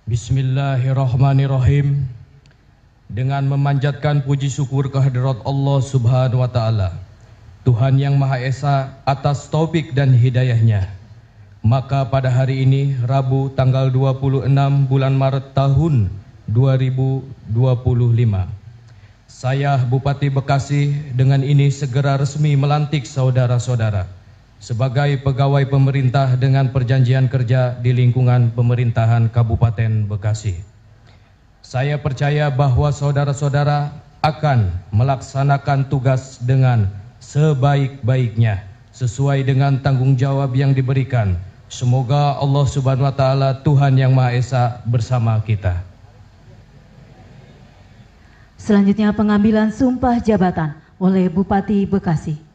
Bismillahirrahmanirrahim. Dengan memanjatkan puji syukur kehadirat Allah Subhanahu wa Ta'ala, Tuhan yang Maha Esa, atas taufik dan hidayahnya, maka pada hari ini, Rabu tanggal 26 bulan Maret tahun 2025, saya Bupati Bekasi dengan ini segera resmi melantik saudara-saudara sebagai pegawai pemerintah dengan perjanjian kerja di lingkungan pemerintahan Kabupaten Bekasi. Saya percaya bahwa saudara-saudara akan melaksanakan tugas dengan sebaik-baiknya sesuai dengan tanggung jawab yang diberikan. Semoga Allah Subhanahu wa Ta'ala, Tuhan yang Maha Esa, bersama kita. Selanjutnya pengambilan sumpah jabatan oleh Bupati Bekasi.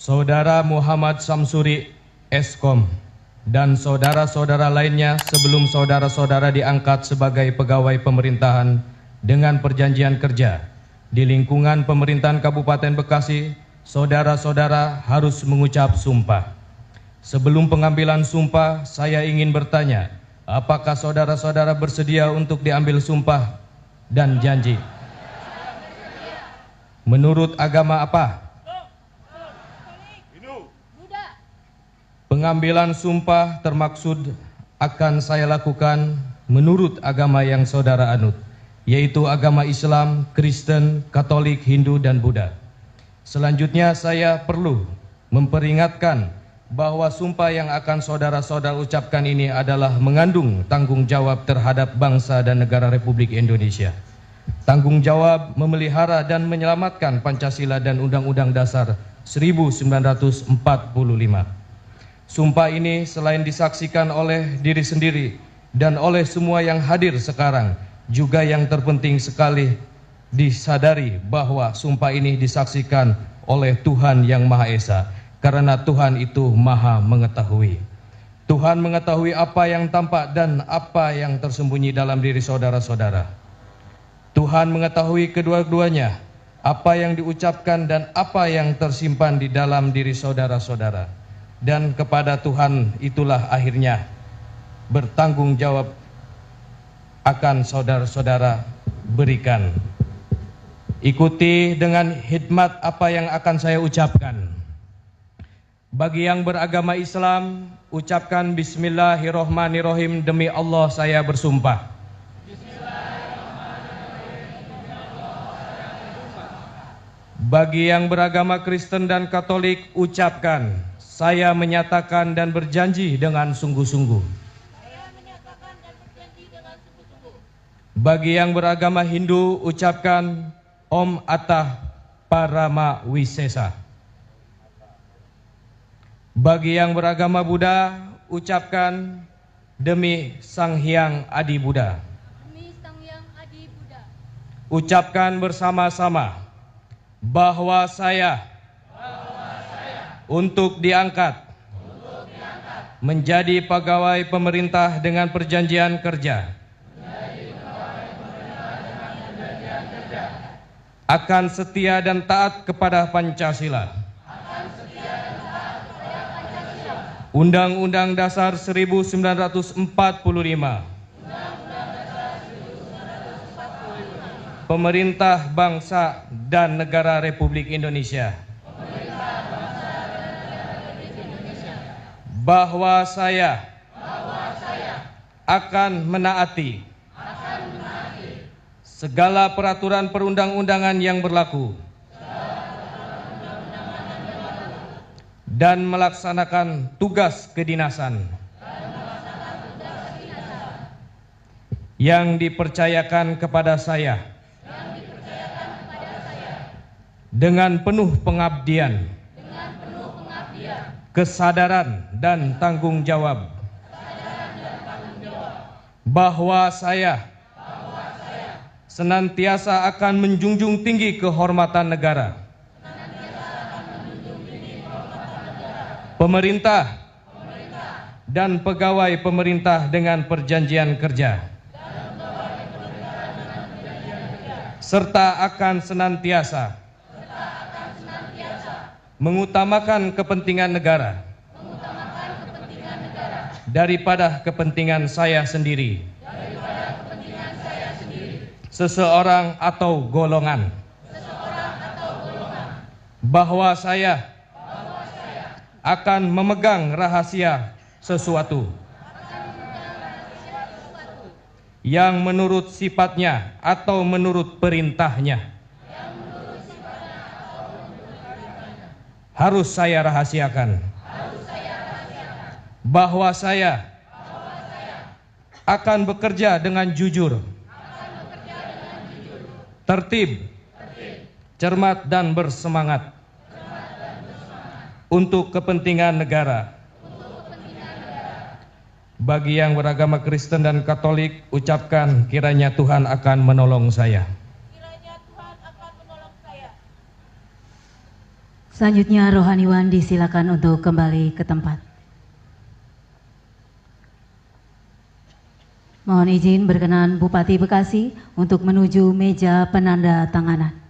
Saudara Muhammad Samsuri, Eskom, dan saudara-saudara lainnya, sebelum saudara-saudara diangkat sebagai pegawai pemerintahan dengan perjanjian kerja di lingkungan pemerintahan Kabupaten Bekasi, saudara-saudara harus mengucap sumpah. Sebelum pengambilan sumpah, saya ingin bertanya, apakah saudara-saudara bersedia untuk diambil sumpah dan janji? Menurut agama apa? Pengambilan sumpah termaksud akan saya lakukan menurut agama yang saudara anut, yaitu agama Islam, Kristen, Katolik, Hindu, dan Buddha. Selanjutnya saya perlu memperingatkan bahwa sumpah yang akan saudara-saudara ucapkan ini adalah mengandung tanggung jawab terhadap bangsa dan negara Republik Indonesia. Tanggung jawab memelihara dan menyelamatkan Pancasila dan Undang-Undang Dasar 1945. Sumpah ini selain disaksikan oleh diri sendiri dan oleh semua yang hadir sekarang, juga yang terpenting sekali disadari bahwa sumpah ini disaksikan oleh Tuhan yang Maha Esa, karena Tuhan itu Maha mengetahui. Tuhan mengetahui apa yang tampak dan apa yang tersembunyi dalam diri saudara-saudara. Tuhan mengetahui kedua-duanya, apa yang diucapkan dan apa yang tersimpan di dalam diri saudara-saudara. Dan kepada Tuhan itulah akhirnya bertanggung jawab akan saudara-saudara berikan. Ikuti dengan hikmat apa yang akan saya ucapkan. Bagi yang beragama Islam, ucapkan Bismillahirrahmanirrahim, demi Allah saya bersumpah. Bagi yang beragama Kristen dan Katolik, ucapkan, saya menyatakan dan berjanji dengan sungguh-sungguh. Bagi yang beragama Hindu, ucapkan Om Atah Parama Wisesa. Bagi yang beragama Buddha, ucapkan demi Sang Hyang Adi Buddha. Ucapkan bersama-sama bahwa saya untuk diangkat menjadi pegawai pemerintah dengan perjanjian kerja, akan setia dan taat kepada Pancasila, Undang-Undang Dasar 1945, Pemerintah Bangsa dan Negara Republik Indonesia, bahwa saya akan menaati segala peraturan perundang-undangan yang berlaku dan melaksanakan tugas kedinasan yang dipercayakan kepada saya dengan penuh pengabdian, kesadaran dan tanggung jawab, bahwa saya senantiasa akan menjunjung tinggi kehormatan negara, pemerintah, dan pegawai pemerintah dengan perjanjian kerja, serta akan senantiasa mengutamakan kepentingan negara daripada kepentingan saya sendiri, seseorang atau golongan, bahwa saya akan memegang rahasia sesuatu yang menurut sifatnya atau menurut perintahnya harus saya rahasiakan, bahwa saya akan bekerja dengan jujur, tertib, cermat dan bersemangat untuk kepentingan negara. Bagi yang beragama Kristen dan Katolik, ucapkan kiranya Tuhan akan menolong saya. Selanjutnya rohaniwan disilakan untuk kembali ke tempat. Mohon izin berkenan Bupati Bekasi untuk menuju meja penanda tanganan.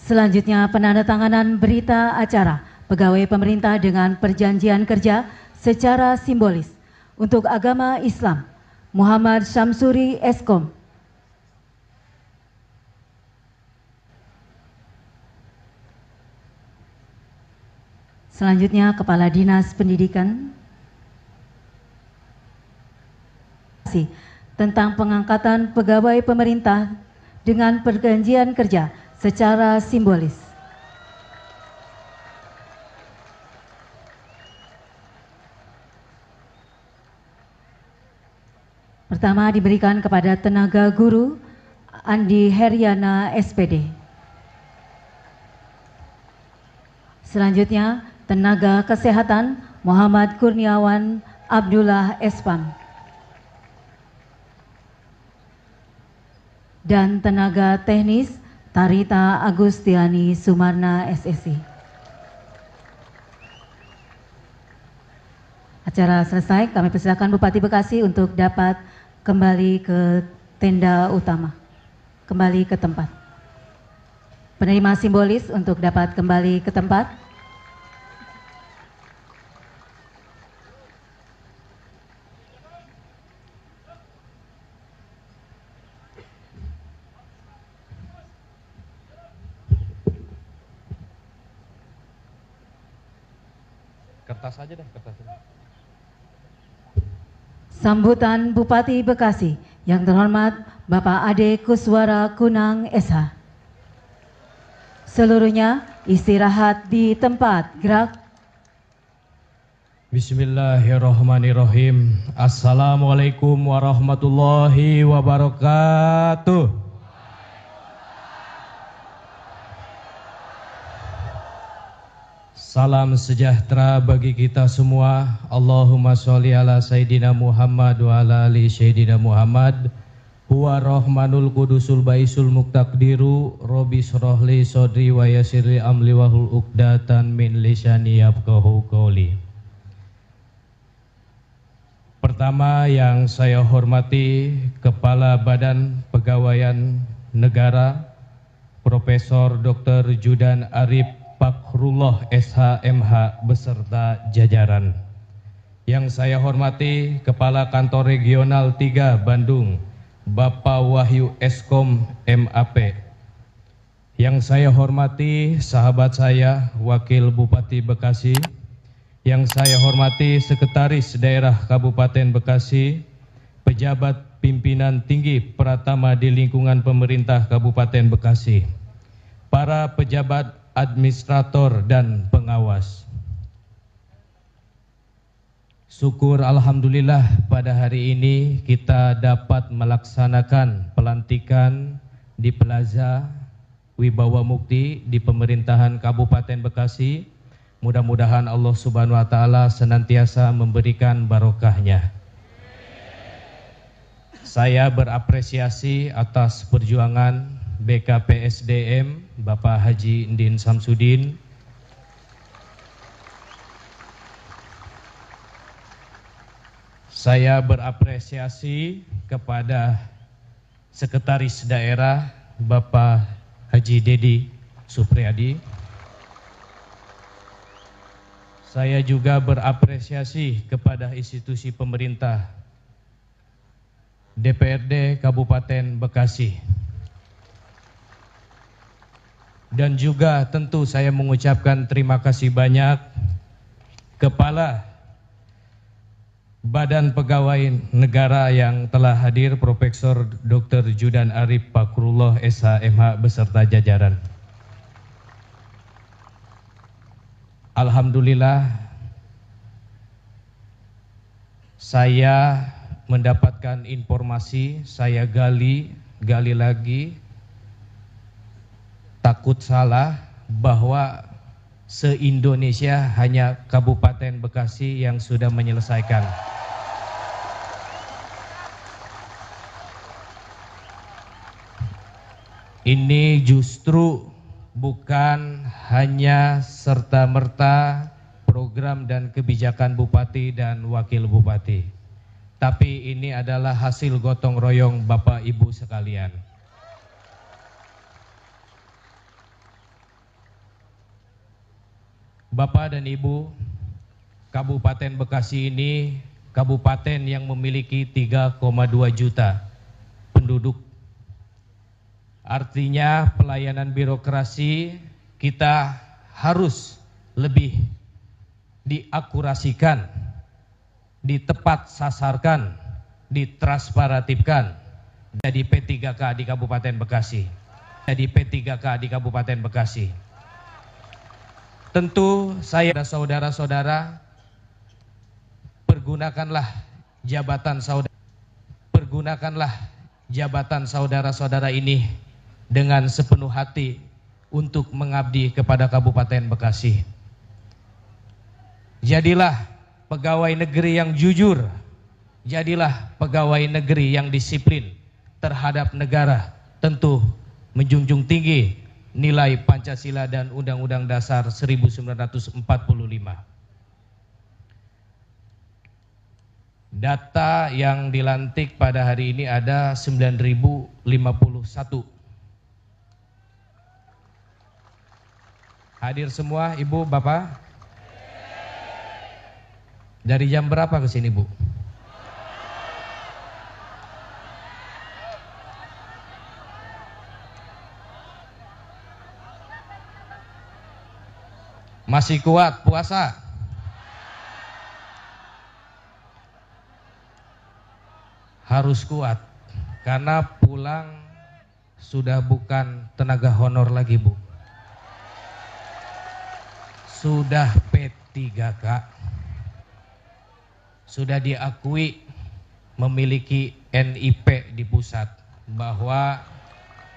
Selanjutnya penandatanganan berita acara pegawai pemerintah dengan perjanjian kerja secara simbolis untuk agama Islam Muhammad Syamsuri Eskom. Selanjutnya Kepala Dinas Pendidikan tentang pengangkatan pegawai pemerintah dengan perjanjian kerja secara simbolis. Pertama diberikan kepada tenaga guru Andi Heriana SPD. Selanjutnya tenaga kesehatan Muhammad Kurniawan Abdullah Espam. Dan tenaga teknis Tarita Agustiani Sumarna SSI. Acara selesai, kami persilakan Bupati Bekasi untuk dapat kembali ke tenda utama, kembali ke tempat. Penerima simbolis untuk dapat kembali ke tempat. Kertas aja deh, kertas aja. Sambutan Bupati Bekasi yang terhormat Bapak Ade Kuswara Kunang SH. Seluruhnya istirahat di tempat, gerak. Bismillahirrahmanirrahim. Assalamualaikum warahmatullahi wabarakatuh. Salam sejahtera bagi kita semua. Allahumma sholli ala Sayyidina Muhammad wa ala ali Sayyidina Muhammad. Huwa rahmanul kudusul baisul muktaqdiru. Robi srohli sodri wa yasirli amli wahul uqdatan min lisani yafqahu qawli. Pertama yang saya hormati Kepala Badan Pegawaian Negara Profesor Dr. Judan Arif Fakhrullah SHMH beserta jajaran. Yang saya hormati Kepala Kantor Regional 3 Bandung Bapak Wahyu Eskom MAP. Yang saya hormati sahabat saya Wakil Bupati Bekasi. Yang saya hormati Sekretaris Daerah Kabupaten Bekasi, pejabat pimpinan tinggi Pratama di lingkungan pemerintah Kabupaten Bekasi, para pejabat administrator dan pengawas. Syukur alhamdulillah pada hari ini kita dapat melaksanakan pelantikan di Plaza Wibawa Mukti di pemerintahan Kabupaten Bekasi. Mudah-mudahan Allah Subhanahu wa taala senantiasa memberikan barokahnya. Saya berapresiasi atas perjuangan BKPSDM Bapak Haji Ndin Samsudin, Saya berapresiasi kepada Sekretaris Daerah Bapak Haji Dedi Supriyadi. Saya juga berapresiasi kepada institusi pemerintah DPRD Kabupaten Bekasi. Dan juga tentu saya mengucapkan terima kasih banyak Kepala Badan Pegawai Negara yang telah hadir, Profesor Dr. Judan Arif Fakrullah SH.MH beserta jajaran. Alhamdulillah, saya mendapatkan informasi, saya gali lagi, takut salah bahwa se-Indonesia hanya Kabupaten Bekasi yang sudah menyelesaikan. Ini justru bukan hanya serta-merta program dan kebijakan Bupati dan Wakil Bupati, tapi ini adalah hasil gotong royong Bapak Ibu sekalian. Bapak dan Ibu, Kabupaten Bekasi ini kabupaten yang memiliki 3,2 juta penduduk. Artinya pelayanan birokrasi kita harus lebih diakurasikan, ditepat sasarkan, ditransparantifkan. Jadi P3K di Kabupaten Bekasi. Jadi P3K di Kabupaten Bekasi. Tentu saya dan saudara-saudara, pergunakanlah jabatan saudara-saudara ini dengan sepenuh hati untuk mengabdi kepada Kabupaten Bekasi. Jadilah pegawai negeri yang jujur, jadilah pegawai negeri yang disiplin terhadap negara, tentu menjunjung tinggi nilai Pancasila dan Undang-Undang Dasar 1945. Data yang dilantik pada hari ini ada 9.051. Hadir semua Ibu, Bapak? Dari jam berapa ke sini, Bu? Masih kuat puasa? Harus kuat, karena pulang sudah bukan tenaga honor lagi, Bu. Sudah P3K. Sudah diakui memiliki NIP di pusat, bahwa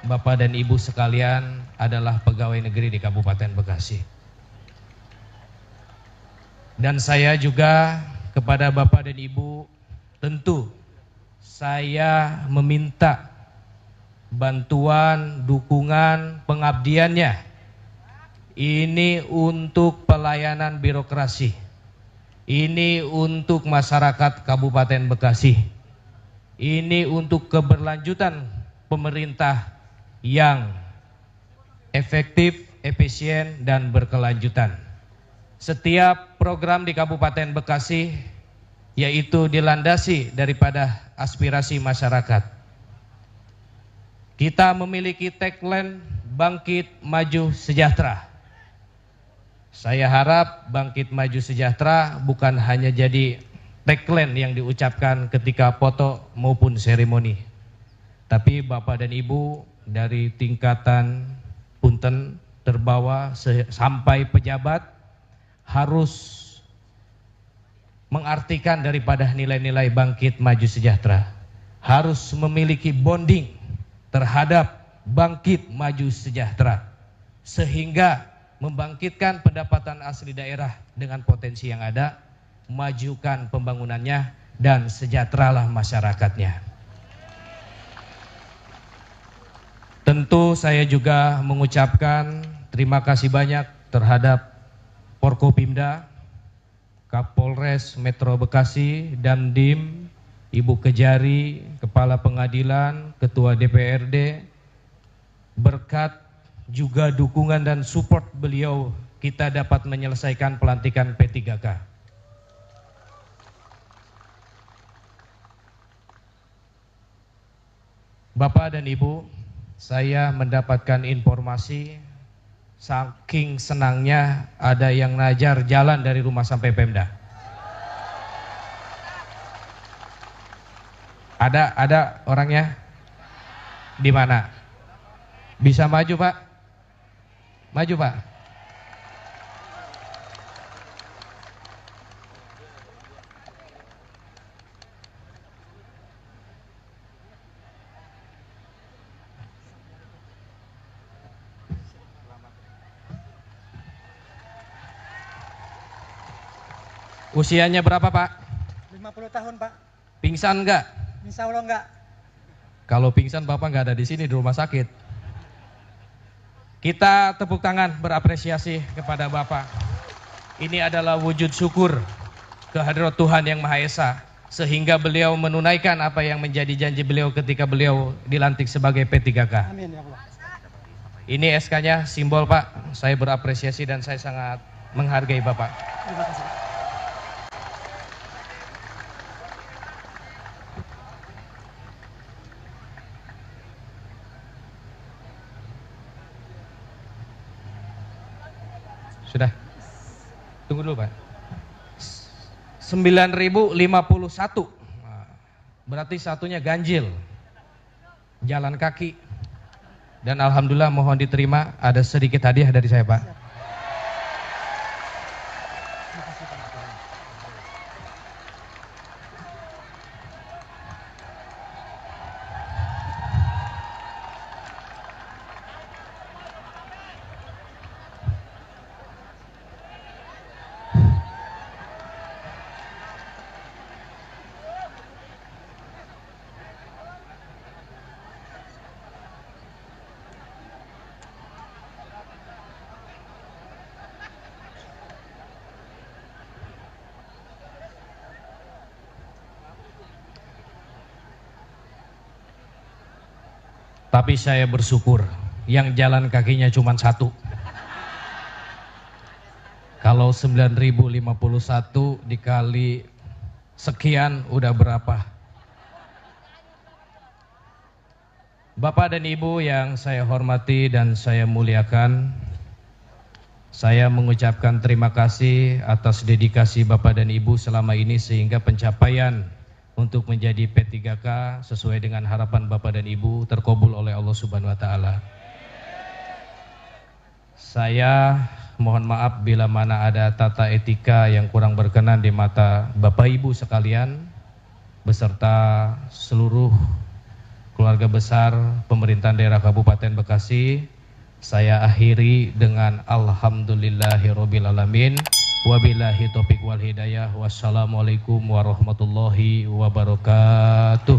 Bapak dan Ibu sekalian adalah pegawai negeri di Kabupaten Bekasi. Dan saya juga kepada Bapak dan Ibu, tentu saya meminta bantuan, dukungan, pengabdiannya. Ini untuk pelayanan birokrasi. Ini untuk masyarakat Kabupaten Bekasi. Ini untuk keberlanjutan pemerintah yang efektif, efisien, dan berkelanjutan. Setiap program di Kabupaten Bekasi yaitu dilandasi daripada aspirasi masyarakat. Kita memiliki tagline Bangkit Maju Sejahtera. Saya harap Bangkit Maju Sejahtera bukan hanya jadi tagline yang diucapkan ketika foto maupun seremoni, tapi Bapak dan Ibu dari tingkatan punten terbawah sampai pejabat harus mengartikan daripada nilai-nilai Bangkit Maju Sejahtera. Harus memiliki bonding terhadap Bangkit Maju Sejahtera, sehingga membangkitkan pendapatan asli daerah dengan potensi yang ada, majukan pembangunannya, dan sejahteralah masyarakatnya. Tentu saya juga mengucapkan terima kasih banyak terhadap Forkopimda Kapolres Metro Bekasi, Dandim, Ibu Kejari, Kepala Pengadilan, Ketua DPRD, berkat juga dukungan dan support beliau kita dapat menyelesaikan pelantikan P3K. Bapak dan Ibu, saya mendapatkan informasi saking senangnya ada yang najar jalan dari rumah sampai Pemda. Ada orangnya? Di mana? Bisa maju, Pak? Maju, Pak. Usianya berapa, Pak? 50 tahun, Pak. Pingsan enggak? Insya Allah enggak. Kalau pingsan Bapak nggak ada di sini di rumah sakit. Kita tepuk tangan berapresiasi kepada Bapak. Ini adalah wujud syukur kehadirat Tuhan Yang Maha Esa, sehingga beliau menunaikan apa yang menjadi janji beliau ketika beliau dilantik sebagai P3K. Amin ya Allah. Ini SK-nya, simbol Pak. Saya berapresiasi dan saya sangat menghargai Bapak. Terima kasih. Sudah. Tunggu dulu, Pak. 9.051. Berarti satunya ganjil. Jalan kaki. Dan alhamdulillah mohon diterima, ada sedikit hadiah dari saya, Pak. Tapi saya bersyukur yang jalan kakinya cuma satu. Kalau 9.051 dikali sekian udah berapa? Bapak dan Ibu yang saya hormati dan saya muliakan, saya mengucapkan terima kasih atas dedikasi Bapak dan Ibu selama ini sehingga pencapaian untuk menjadi P3K sesuai dengan harapan Bapak dan Ibu terkabul oleh Allah Subhanahu wa taala. Saya mohon maaf bila mana ada tata etika yang kurang berkenan di mata Bapak Ibu sekalian beserta seluruh keluarga besar pemerintahan daerah Kabupaten Bekasi. Saya akhiri dengan alhamdulillahirabbil alamin. Wabillahi taufiq wal hidayah. Wassalamualaikum warahmatullahi wabarakatuh.